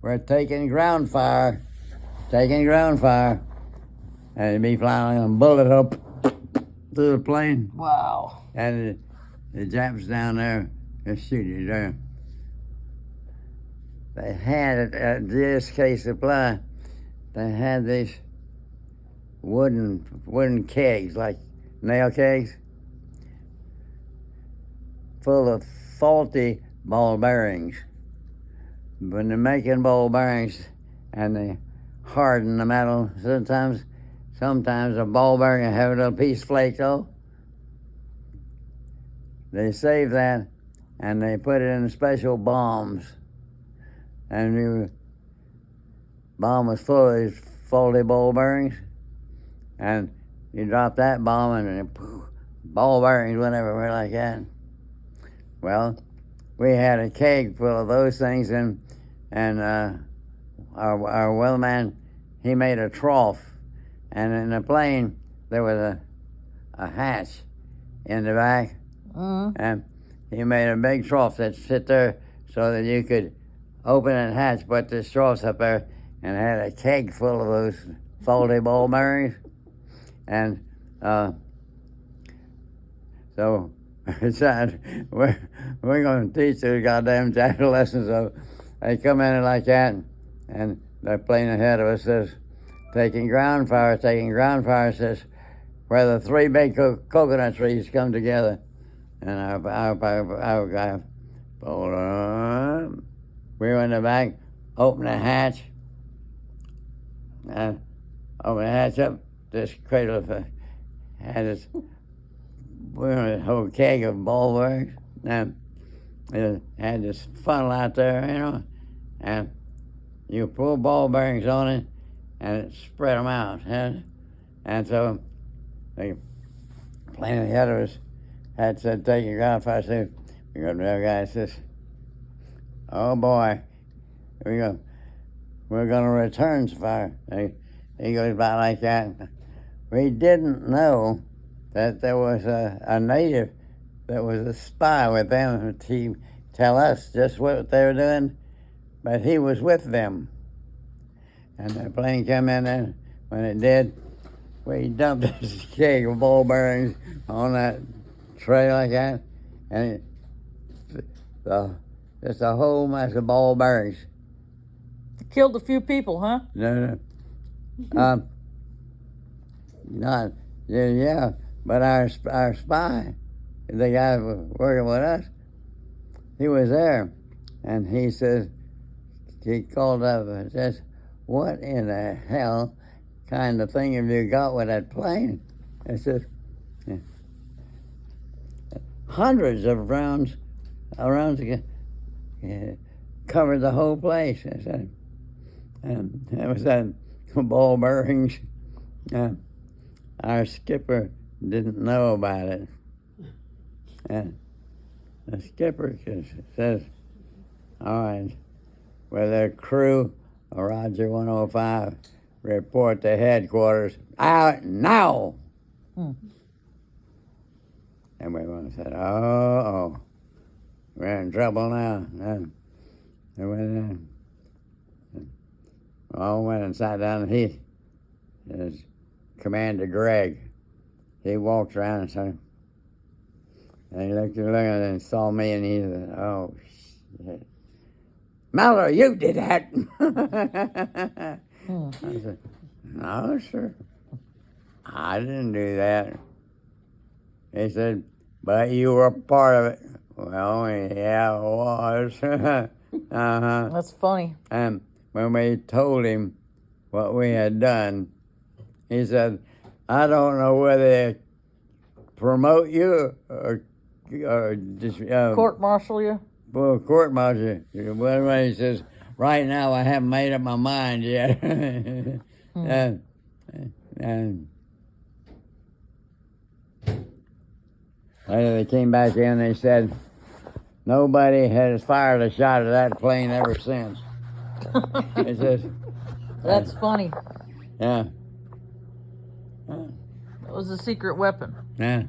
we're taking ground fire. Taking ground fire. And it'd be flying a bullet up through the plane. Wow. And the Japs down there, they shoot you there. They had at GSK Supply, they had these wooden kegs, like nail kegs, full of faulty ball bearings. When they're making ball bearings and they harden the metal, sometimes a ball bearing will have a little piece flake off. They save that and they put it in special bombs. And the bomb was full of these faulty ball bearings. And you drop that bomb and ball bearings went everywhere like that. Well, we had a keg full of those things, and our weatherman, he made a trough. And in the plane, there was a hatch in the back. And he made a big trough that sit there so that you could open and hatch, put the troughs up there, and had a keg full of those faulty ball bearings. And so we're going to teach those goddamn jackal lessons. So they come in like that, and the plane ahead of us says, taking ground fire, says, where the three big coconut trees come together. And our guy pulled up. We went in the back, opened the hatch, and opened the hatch up. This cradle had this, a whole keg of ball bearings. And it had this funnel out there, and you pull ball bearings on it, and it spread them out. And so the plane ahead of us had said, taking ground fire. I said, we got the other guy says, oh boy, we're going to return fire. He goes by like that. We didn't know that there was a native that was a spy with them. He tell us just what they were doing, but he was with them. And the plane came in there. When it did, we dumped this keg of ball bearings on that tray like that, and just a whole mess of ball bearings. Killed a few people, huh? No. Not, yeah, but our spy, the guy working with us, he was there, and he says, he called up and says, what in the hell kind of thing have you got with that plane? I said, hundreds of rounds covered the whole place. I said, and that was that ball bearings. Our skipper didn't know about it. And the skipper says, all right, with their crew, Roger 105, report to headquarters, out now. And we said, oh, we're in trouble now. And they went in. We all went and sat down, and his Commander Greg, he walked around and said, and he looked at it and saw me, and he said, oh, shit. Mallory, you did that. I said, no, sir. I didn't do that. He said, but you were a part of it. Well, yeah, I was. That's funny. And when we told him what we had done, he said, I don't know whether to promote you or just... court-martial you? Well, court-martial you. Well, he says, right now I haven't made up my mind yet. And later they came back in and they said, nobody has fired a shot at that plane ever since. It says, that's funny. Yeah. That was a secret weapon. Yeah.